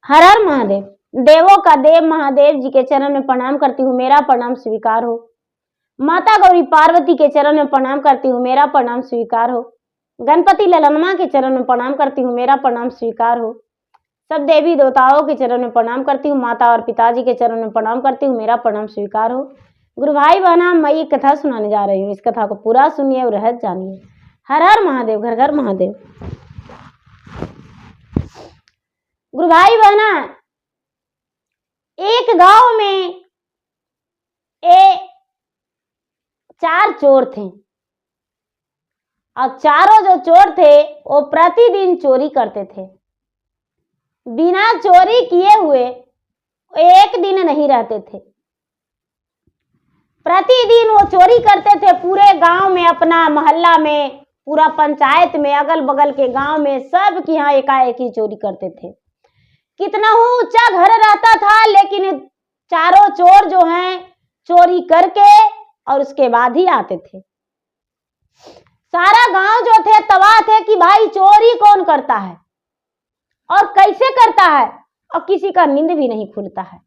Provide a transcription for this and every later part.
हर हर महादेव। देवों का देव महादेव जी के चरण में प्रणाम करती हूँ, मेरा प्रणाम स्वीकार हो। माता गौरी पार्वती के चरण में प्रणाम करती हूँ, मेरा प्रणाम स्वीकार हो। गणपति ललनमा के चरण में प्रणाम करती हूँ, मेरा प्रणाम स्वीकार हो। सब देवी देवताओं के चरण में प्रणाम करती हूँ, माता और पिताजी के चरण में प्रणाम करती हूँ, मेरा प्रणाम स्वीकार हो। गुरु भाई बहना, मैं एक कथा सुनाने जा रही हूँ, इस कथा को पूरा सुनिए और रहस्य जानिए। हर हर महादेव, घर घर महादेव। गुरु भाई बहना, एक गांव में चार चोर थे और चारों जो चोर थे वो प्रतिदिन चोरी करते थे। बिना चोरी किए हुए एक दिन नहीं रहते थे। प्रतिदिन वो चोरी करते थे। पूरे गांव में, अपना मोहल्ला में, पूरा पंचायत में, अगल बगल के गांव में सब के यहाँ एकाएक ही चोरी करते थे। कितना ऊंचा घर रहता था, लेकिन चारों चोर जो हैं चोरी करके और उसके बाद ही आते थे। सारा गांव जो थे तबाह थे कि भाई चोरी कौन करता है और कैसे करता है, और किसी का नींद भी नहीं खुलता है।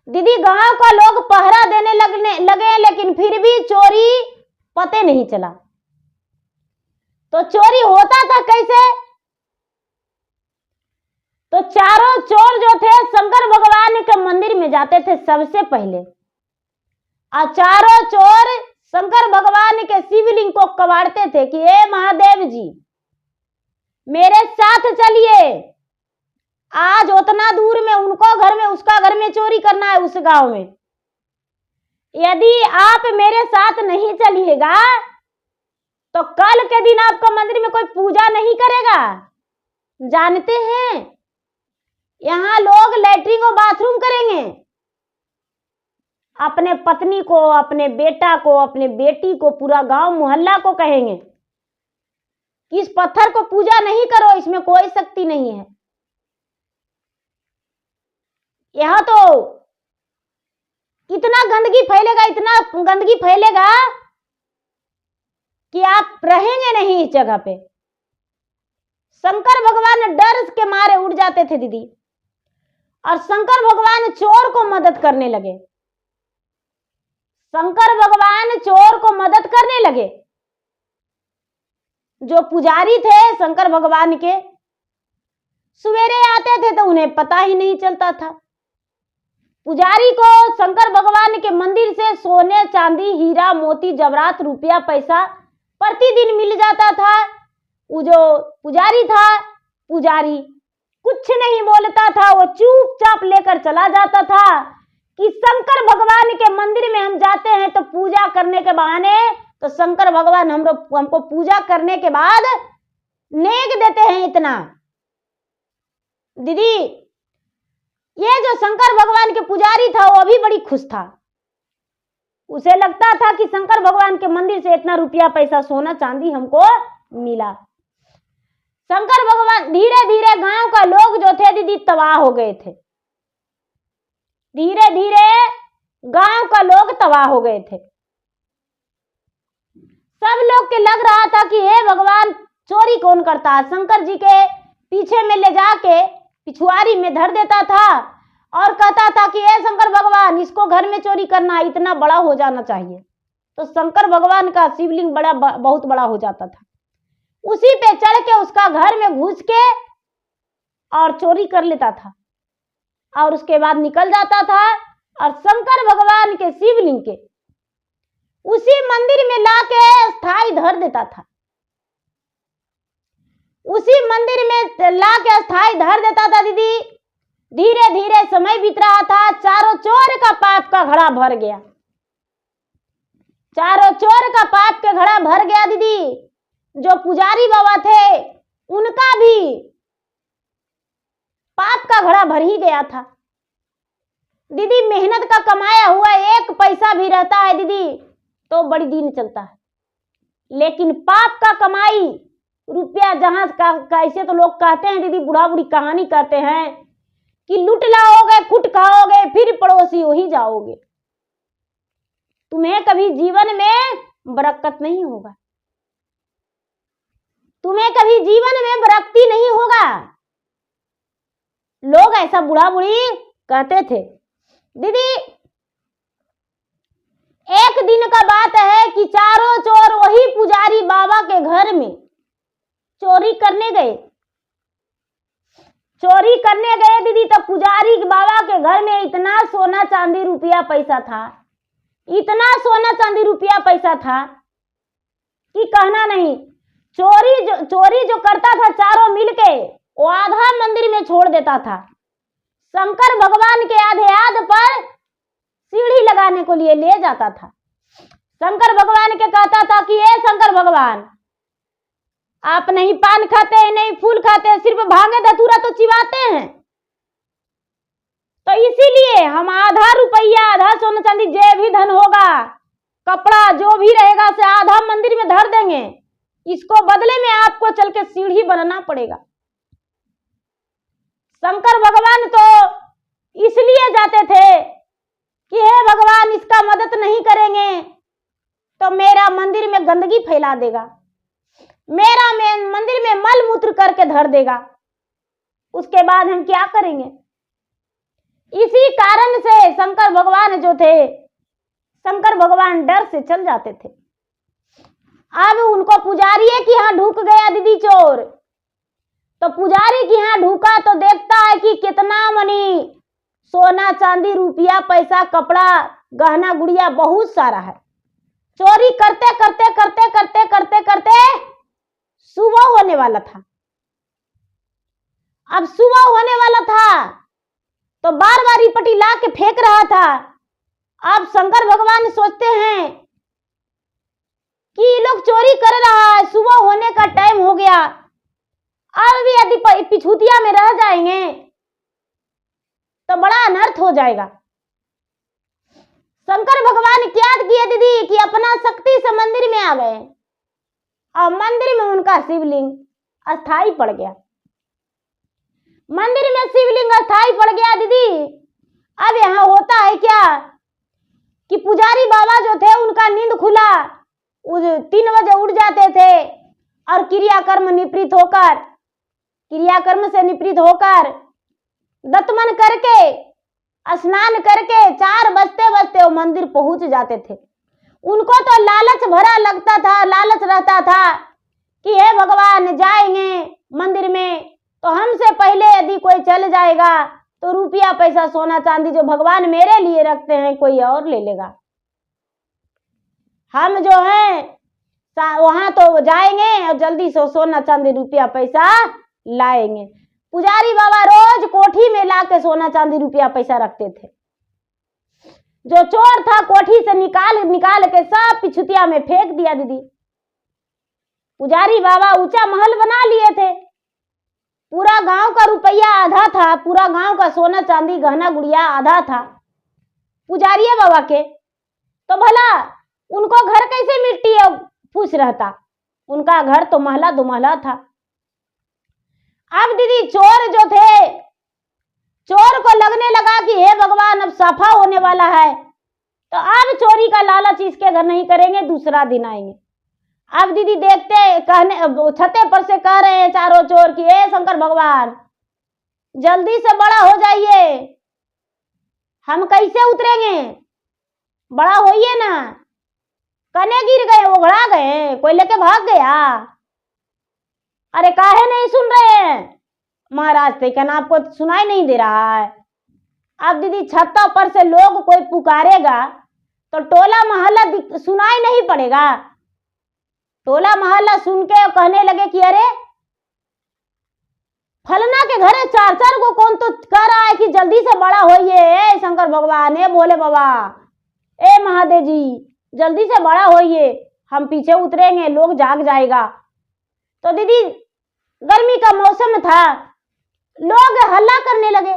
दीदी, गांव का लोग पहरा देने लगे, लेकिन फिर भी चोरी पते नहीं चला। तो चोरी होता था कैसे? तो चारों चोर जो थे शंकर भगवान के मंदिर में जाते थे सबसे पहले, और चारों चोर शंकर भगवान के शिवलिंग को कबाड़ते थे कि हे महादेव जी, मेरे साथ चलिए, आज उतना दूर में उनको घर में, उसका घर में चोरी करना है उस गांव में। यदि आप मेरे साथ नहीं चलिएगा तो कल के दिन आपका मंदिर में कोई पूजा नहीं करेगा। जानते हैं, यहां लोग लैट्रिन और बाथरूम करेंगे, अपने पत्नी को, अपने बेटा को, अपने बेटी को, पूरा गांव मोहल्ला को कहेंगे कि इस पत्थर को पूजा नहीं करो, इसमें कोई शक्ति नहीं है। यह तो इतना गंदगी फैलेगा, इतना गंदगी फैलेगा कि आप रहेंगे नहीं इस जगह पे। शंकर भगवान डर के मारे उड़ जाते थे दीदी, और शंकर भगवान चोर को मदद करने लगे। शंकर भगवान चोर को मदद करने लगे। जो पुजारी थे शंकर भगवान के, सवेरे आते थे तो उन्हें पता ही नहीं चलता था। पुजारी को शंकर भगवान के मंदिर से सोने, चांदी, हीरा, मोती, जवरात, रुपया, पैसा प्रतिदिन मिल जाता था। वो जो पुजारी था, पुजारी कुछ नहीं बोलता था, वो चुपचाप लेकर चला जाता था कि शंकर भगवान के मंदिर में हम जाते हैं तो पूजा करने के बहाने, तो शंकर भगवान हमको पूजा करने के बाद नेक देते हैं इतना। दीदी, ये जो शंकर भगवान के पुजारी था वो भी बड़ी खुश था। उसे लगता था कि शंकर भगवान के मंदिर से इतना रुपया, पैसा, सोना, चांदी हमको मिला। शंकर भगवान, धीरे धीरे गांव का लोग जो थे दीदी तबाह हो गए थे। धीरे धीरे गांव का लोग तबाह हो गए थे। सब लोग के लग रहा था कि हे भगवान, चोरी कौन करता है। शंकर जी के पीछे में ले जाके पिछुआरी में धर देता था और कहता था कि हे शंकर भगवान, इसको घर में चोरी करना, इतना बड़ा हो जाना चाहिए। तो शंकर भगवान का शिवलिंग बहुत बड़ा हो जाता था। उसी पे चढ़ के उसका घर में घुस के और चोरी कर लेता था, और उसके बाद निकल जाता था और शंकर भगवान के शिवलिंग के उसी मंदिर में लाके स्थायी धर देता था। उसी मंदिर में लाके स्थायी धर देता था दीदी। धीरे धीरे समय बीत रहा था, चारों चोर का पाप का घड़ा भर गया। चारों चोर का पाप के घड़ा भर गया दीदी। जो पुजारी बाबा थे उनका भी पाप का घड़ा भर ही गया था। दीदी, मेहनत का कमाया हुआ एक पैसा भी रहता है दीदी तो बड़ी दिन चलता है, लेकिन पाप का कमाई रुपया, जहां कैसे तो लोग कहते हैं दीदी, बूढ़ा बूढ़ी कहानी कहते हैं कि लूट लाओगे, कुट खाओगे, फिर पड़ोसी वही जाओगे। तुम्हें कभी जीवन में बरकत नहीं होगा, तुम्हें कभी जीवन में बरकती नहीं होगा। लोग ऐसा बूढ़ा बूढ़ी कहते थे। दीदी एक दिन का बात है कि चारों चोर वही पुजारी बाबा के घर में चोरी करने गए। चोरी करने गए दीदी, तो पुजारी बाबा के घर में इतना सोना चांदी रुपया पैसा था, इतना सोना चांदी रुपया पैसा था कि कहना नहीं। चोरी जो करता था चारों मिलके, वो आधा मंदिर में छोड़ देता था। शंकर भगवान के आधे आध पर सीढ़ी लगाने को लिए ले जाता था। शंकर भगवान के कहता था कि ए शंकर भगवान, आप नहीं पान खाते, नहीं फूल खाते, सिर्फ भांगे धतूरा तो चिबाते हैं, तो इसीलिए हम आधा रुपया, आधा सोना चांदी, जे भी धन होगा, कपड़ा जो भी रहेगा से आधा मंदिर में धर देंगे, इसको बदले में आपको चल के सीढ़ी बनाना पड़ेगा। शंकर भगवान तो इसलिए जाते थे कि हे भगवान, इसका मदद नहीं करेंगे तो मेरा मंदिर में गंदगी फैला देगा, मेरा मंदिर में मल मूत्र करके धर देगा, उसके बाद हम क्या करेंगे। इसी कारण से शंकर भगवान जो थे, शंकर भगवान डर से चल जाते थे। अब उनको पुजारी के यहाँ ढुक गया दीदी चोर, तो पुजारी के यहाँ ढुका तो देखता है कि कितना मनी सोना चांदी रुपया पैसा कपड़ा गहना गुड़िया बहुत सारा है। चोरी करते करते करते करते करते करते सुबह होने वाला था। अब सुबह होने वाला था तो बार बार पटी ला के फेंक रहा था। अब शंकर भगवान सोचते हैं कि ये लोग चोरी कर रहा है, सुबह होने का टाइम हो गया, अब भी यदि पिछुतिया में रह जाएंगे तो बड़ा अनर्थ हो जाएगा। शंकर भगवान क्या किए दीदी कि अपना शक्ति से मंदिर में आ गए और मंदिर में उनका शिवलिंग अस्थाई पड़ गया। मंदिर में शिवलिंग अस्थाई पड़ गया दीदी। अब यहाँ होता है क्या कि पुजारी बाबा जो थे उनका नींद खुला, 3 बजे उठ जाते थे और क्रियाकर्म से निवृत्त होकर दत्तमन करके स्नान करके 4 बजते बजते वो मंदिर पहुंच जाते थे। उनको तो लालच भरा लगता था, लालच रहता था कि हे भगवान, जाएंगे मंदिर में तो हमसे पहले यदि कोई चल जाएगा तो रुपया पैसा सोना चांदी जो भगवान मेरे लिए रखते हैं कोई और ले लेगा। हम जो है वहां तो जाएंगे और जल्दी से सोना चांदी रुपया पैसा लाएंगे। पुजारी बाबा रोज कोठी में लाके सोना चांदी रुपया पैसा रखते थे। जो चोर था कोठी से निकाल के सब पिछुतिया में फेंक दिया दीदी। पुजारी बाबा ऊंचा महल बना लिए थे, पूरा गांव का रुपया आधा था, पूरा गांव का सोना चांदी गहना गुड़िया आधा था पुजारी बाबा के। तो भला उनको घर कैसे मिट्टी फूस रहता, उनका घर तो महला दुमहला था। अब दीदी चोर जो थे, चोर को लगने लगा कि हे भगवान, अब साफा होने वाला है तो अब चोरी का लालच इसके घर नहीं करेंगे, दूसरा दिन आएंगे। अब दीदी देखते कहने छते पर से कह रहे हैं चारों चोर कि हे शंकर भगवान, जल्दी से बड़ा हो जाइए, हम कैसे उतरेंगे, बड़ा होइए ना। कने गिर गए, उघड़ा गए, कोई लेके भाग गया। अरे काहे नहीं सुन रहे हैं महाराज, थे क्या आपको सुनाई नहीं दे रहा है। अब दीदी छतों पर से लोग कोई पुकारेगा तो टोला मोहल्ला सुनाई नहीं पड़ेगा। टोला मोहल्ला सुन के कहने लगे कि अरे फलना के घरे 4 को कौन तो कह रहा है कि जल्दी से बड़ा होइए, ए शंकर भगवान, ए भोले बाबा, ए महादेव जी, जल्दी से बड़ा होइए, हम पीछे उतरेंगे, लोग जाग जाएगा। तो दीदी गर्मी का मौसम था, लोग हल्ला करने लगे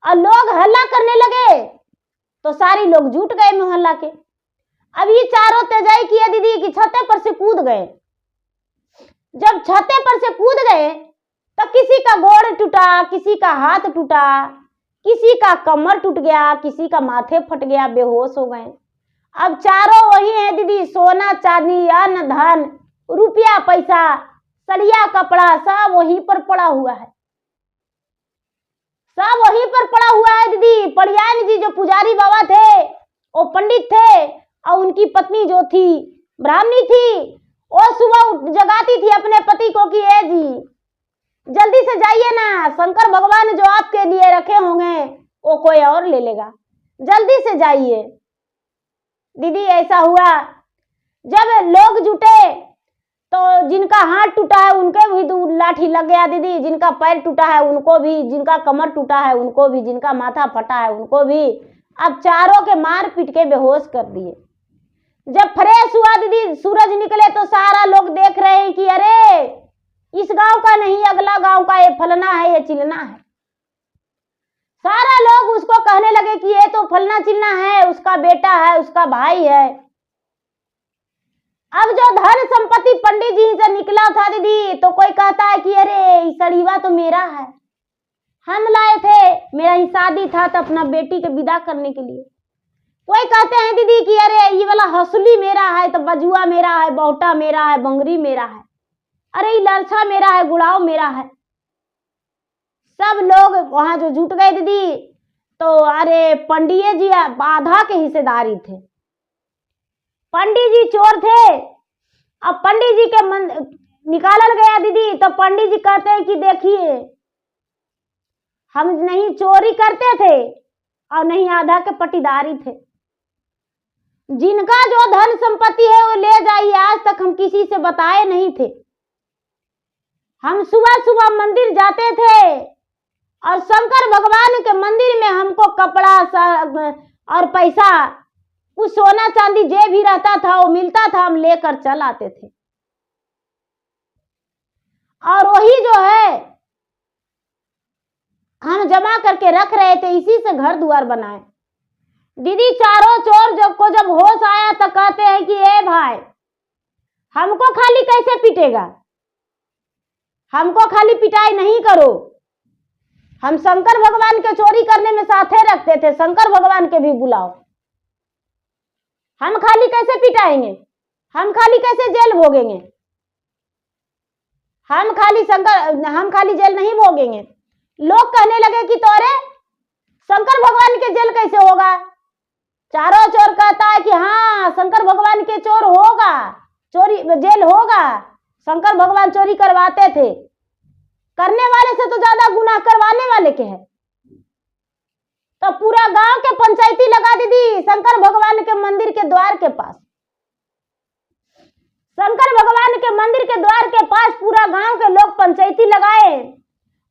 और लोग हल्ला करने लगे तो सारी लोग जुट गए मोहल्ला के। अब ये चारों तेजाई किए दीदी कि छते पर से कूद गए। जब छते पर से कूद गए तो किसी का गोड़ टूटा, किसी का हाथ टूटा, किसी का कमर टूट गया, किसी का माथे फट गया, बेहोश हो गए। अब चारों वही है दीदी, सोना चांदी अन्न धन रुपया पैसा सड़िया कपड़ा सब वहीं पर पड़ा हुआ है। सब वहीं पर पड़ा हुआ है दीदी। पड़ियान जी जो पुजारी बाबा थे, वो पंडित थे, और उनकी पत्नी जो थी ब्राह्मणी थी, वो सुबह जगाती थी अपने पति को कि ए जी जल्दी से जाइए ना, शंकर भगवान जो आपके लिए रखे होंगे वो कोई और ले लेगा, जल्दी से जाइए। दीदी ऐसा हुआ, जब लोग जुटे तो जिनका हाथ टूटा है उनके भी लाठी लग गया दीदी, जिनका पैर टूटा है उनको भी, जिनका कमर टूटा है उनको भी, जिनका माथा फटा है उनको भी। अब चारों के मार पीट के बेहोश कर दिए। जब फ्रेश हुआ दीदी, सूरज निकले तो सारा लोग देख रहे हैं कि अरे इस गांव का नहीं, अगला गांव का, ये फलना है, ये चिलना है। सारा लोग उसको कहने लगे कि ये तो फलना चिलना है, उसका बेटा है, उसका भाई है। अब जो धन संपत्ति पंडित जी से निकला था दीदी, तो कोई कहता है कि अरे सड़ीवा तो मेरा है, हम लाए थे, मेरा ही शादी था तो अपना बेटी के विदा करने के लिए। कोई कहते हैं दीदी कि अरे ये वाला हंसुली मेरा है, तो बजुआ मेरा है, बहुटा मेरा है, बंगरी मेरा है, अरे ये लरछा मेरा है, गुड़ाव मेरा है। सब लोग वहां जो जुट गए दीदी, तो अरे पंडित जी आधा के हिस्सेदारी थे। पंडित जी चोर थे। अब पंडित जी के निकालल गया दीदी, तो पंडित जी कहते हैं कि देखिए हम नहीं चोरी करते थे और नहीं आधा के पट्टीदारी थे, जिनका जो धन संपत्ति है वो ले जाइए, आज तक हम किसी से बताए नहीं थे। हम सुबह सुबह मंदिर जाते थे और शंकर भगवान के मंदिर में हमको कपड़ा और पैसा, कुछ सोना चांदी जे भी रहता था वो मिलता था, हम लेकर चल आते थे। और वही जो है हम जमा करके रख रहे थे, इसी से घर द्वार बनाए। दीदी चारों चोर जब होश आया तो कहते हैं कि ए भाई हमको खाली कैसे पीटेगा, हमको खाली पिटाई नहीं करो, हम शंकर भगवान के चोरी करने में साथे रखते थे, शंकर भगवान के भी बुलाओ, हम खाली कैसे पिटाएंगे, हम खाली कैसे जेल भोगेंगे, हम खाली जेल नहीं भोगेंगे। लोग कहने लगे कि तोरे शंकर भगवान के जेल कैसे होगा। चारों चोर कहता है कि हाँ शंकर भगवान के चोर होगा, चोरी जेल होगा, शंकर भगवान चोरी करवाते थे, करने वाले से तो ज्यादा गुनाह करवाने वाले के हैं। तो पूरा गांव के पंचायती लगा दीदी शंकर भगवान के मंदिर के द्वार के पास। शंकर भगवान के मंदिर के द्वार के पास पूरा गांव के लोग पंचायती लगाए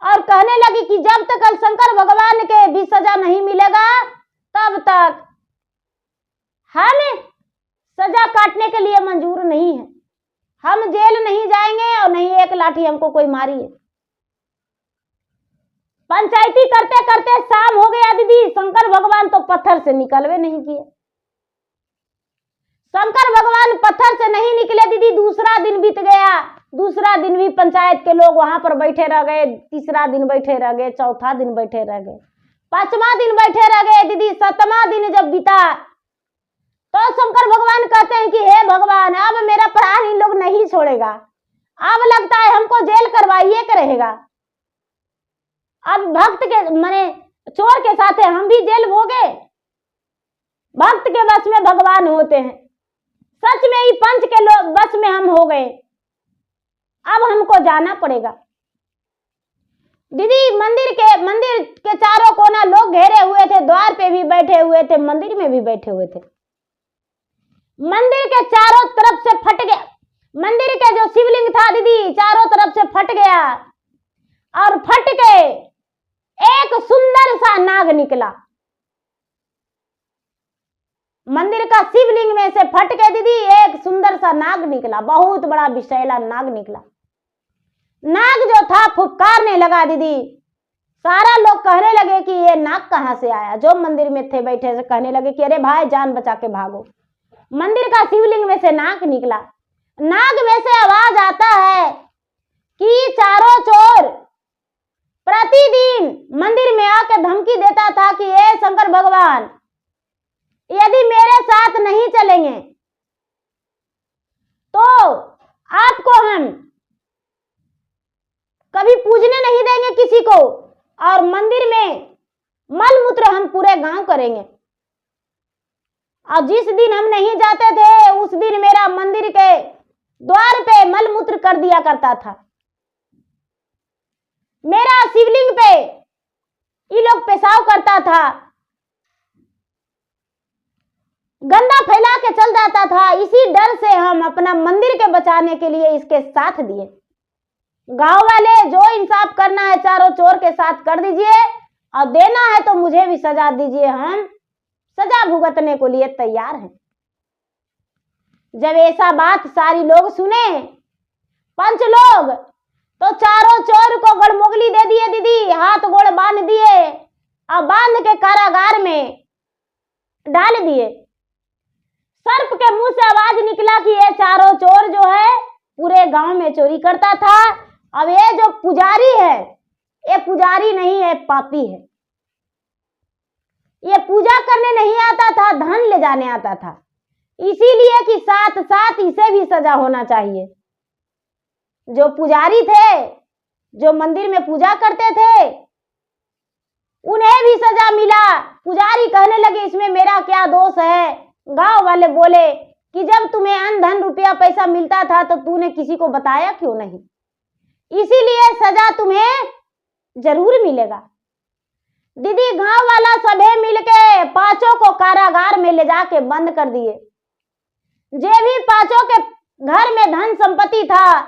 और कहने लगे कि जब तक शंकर भगवान के भी सजा नहीं मिलेगा तब तक हम सजा काटने के लिए मंजूर नहीं है, हम जेल नहीं जाएंगे और नहीं एक लाठी हमको कोई मारी है। पंचायती करते करते शाम हो गया दीदी, शंकर भगवान तो पत्थर से निकलवे नहीं किए। शंकर भगवान पत्थर से नहीं निकले दीदी। दूसरा दिन बीत गया, दूसरा दिन भी पंचायत के लोग वहां पर बैठे रह गए, तीसरा दिन बैठे रह गए, चौथा दिन बैठे रह गए, पांचवा दिन बैठे रह गए दीदी। सातवां दिन जब बीता तो शंकर भगवान कहते हैं कि हे भगवान अब मेरा प्राण इन लोग नहीं छोड़ेगा, अब लगता है हमको जेल करवाइए के रहेगा। अब भक्त के माने चोर के साथ हम भी जेल भोगे। भक्त के बस में भगवान होते हैं, सच में ही पंच के लोग बस में हम हो गए, अब हमको जाना पड़ेगा। दीदी मंदिर के चारों कोना लोग घेरे हुए थे, द्वार पे भी बैठे हुए थे, मंदिर में भी बैठे हुए थे। मंदिर के चारों तरफ से फट गया, मंदिर के जो शिवलिंग था दीदी चारों तरफ से फट गया और फट के एक सुंदर सा नाग निकला। मंदिर का शिवलिंग में से फट के दीदी एक सुंदर सा नाग निकला, बहुत बड़ा विषैला नाग निकला। नाग जो था फुफकारने लगा दीदी। सारा लोग कहने लगे कि ये नाग कहां से आया। जो मंदिर में थे बैठे से कहने लगे कि अरे भाई जान बचा के भागो। मंदिर का शिवलिंग में से नाग निकला। नाग में से आवाज आता है कि चारों चोर प्रतिदिन मंदिर में आकर धमकी देता था कि ये शंकर भगवान यदि मेरे साथ नहीं चलेंगे तो आपको हम कभी पूजने नहीं देंगे किसी को, और मंदिर में मल मूत्र हम पूरे गांव करेंगे। और जिस दिन हम नहीं जाते थे उस दिन मेरा मंदिर के द्वार पे मल मूत्र कर दिया करता था। मेरा शिवलिंग पे ये लोग पेशाब करता था, गंदा फैला के चल जाता था। इसी डर से हम अपना मंदिर के बचाने के लिए इसके साथ दिए। गांव वाले जो इंसाफ करना है चारों चोर के साथ कर दीजिए, और देना है तो मुझे भी सजा दीजिए, हम सजा भुगतने को लिए तैयार हैं। जब ऐसा बात सारी लोग सुने, पंच लोग, तो चारों चोर को गड़मुगली दे दिए दीदी, हाथ गोड़ बांध दिए और बांध के कारागार में डाल दिए। सर्प के मुंह से आवाज निकला कि ये चारों चोर जो है पूरे गांव में चोरी करता था। अब ये जो पुजारी है, ये पुजारी नहीं है, पापी है। ये पूजा करने नहीं आता था, धन ले जाने आता था। इसीलिए कि साथ साथ इसे भी सजा होना चाहिए। जो पुजारी थे, जो मंदिर में पूजा करते थे, उन्हें भी सजा मिला। पुजारी कहने लगे इसमें मेरा क्या दोष है। गांव वाले बोले कि जब तुम्हें अन्न धन रुपया पैसा मिलता था तो तूने किसी को बताया क्यों नहीं, इसीलिए सजा तुम्हें जरूर मिलेगा। दीदी गांव वाला सभे मिलके पांचों को कारागार में ले जाके बंद कर दिए। जे भी पांचों के घर में धन संपत्ति था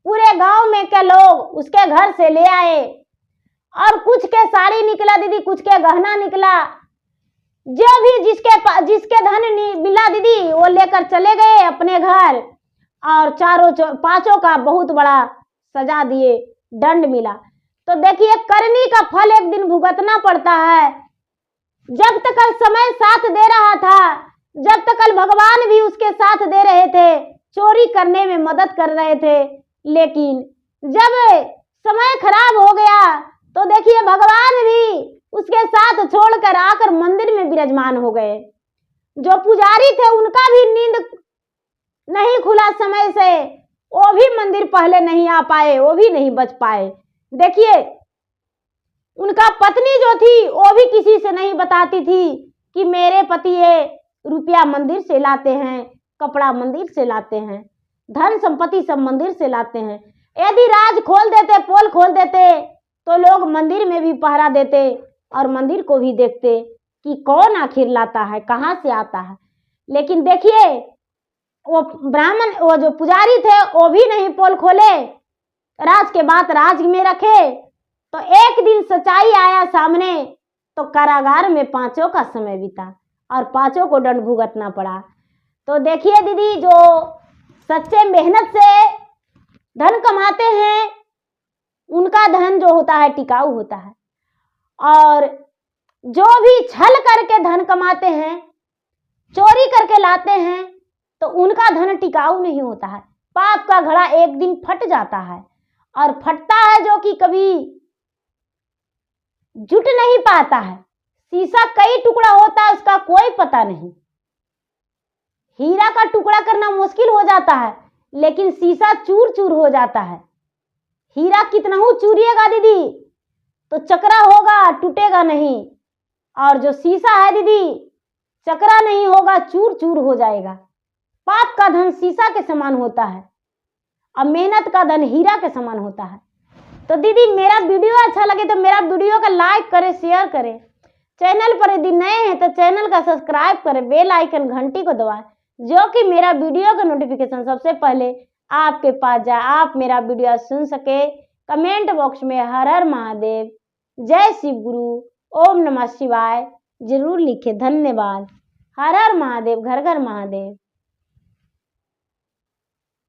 पूरे गांव में के लोग उसके घर से ले आए, और कुछ के साड़ी निकला दीदी, कुछ के गहना निकला। जो भी जिसके धन मिला दीदी वो लेकर चले गए अपने घर, और पांचों का बहुत बड़ा सजा दिए, दंड मिला। तो देखिए करनी का फल एक दिन भुगतना पड़ता है। जब तक समय साथ दे रहा था, जब तक भगवान भी उसके साथ दे रहे थे, चोरी करने में मदद कर रहे थे, लेकिन जब समय खराब हो गया तो देखिए भगवान भी उसके साथ छोड़कर आकर मंदिर में विराजमान हो गए। जो पुजारी थे उनका भी नींद नहीं खुला समय से, वो भी मंदिर पहले नहीं आ पाए, वो भी नहीं बच पाए। देखिए उनका पत्नी जो थी वो भी किसी से नहीं बताती थी कि मेरे पति ये रुपया मंदिर से लाते हैं, कपड़ा मंदिर से लाते हैं, धन संपत्ति सब मंदिर से लाते हैं। यदि राज खोल देते, पोल खोल देते तो लोग मंदिर में भी पहरा देते और मंदिर को भी देखते कि कौन आखिर लाता है, कहाँ से आता है। लेकिन देखिए वो ब्राह्मण, वो जो पुजारी थे वो भी नहीं पोल खोले, राज के बात राज में रखे। तो एक दिन सच्चाई आया सामने, तो कारागार में पांचों का समय बीता और पांचों को दंड भुगतना पड़ा। तो देखिए दीदी जो सच्चे मेहनत से धन कमाते हैं उनका धन जो होता है टिकाऊ होता है, और जो भी छल करके धन कमाते हैं, चोरी करके लाते हैं, तो उनका धन टिकाऊ नहीं होता है। पाप का घड़ा एक दिन फट जाता है, और फटता है जो कि कभी जुट नहीं पाता है। शीशा कई टुकड़ा होता है, उसका कोई पता नहीं। हीरा का टुकड़ा करना मुश्किल हो जाता है, लेकिन शीशा चूर चूर हो जाता है। हीरा कितना ही चूरिएगा दीदी तो चकरा होगा, टूटेगा नहीं। और जो शीशा है दीदी, चकरा नहीं होगा, चूर चूर हो जाएगा। पाप का धन शीशा के समान होता है, और मेहनत का धन हीरा के समान होता है। तो दीदी मेरा वीडियो अच्छा लगे तो मेरा वीडियो का लाइक करें, शेयर करें। चैनल पर यदि नए हैं तो चैनल का सब्सक्राइब करें, बेल आइकन घंटी को दबाएं, जो कि मेरा वीडियो का नोटिफिकेशन सबसे पहले आपके पास जाए, आप मेरा वीडियो सुन सके। कमेंट बॉक्स में हर हर महादेव, जय शिव गुरु, ओम नमः शिवाय जरूर लिखे। धन्यवाद। हर हर महादेव, घर घर महादेव।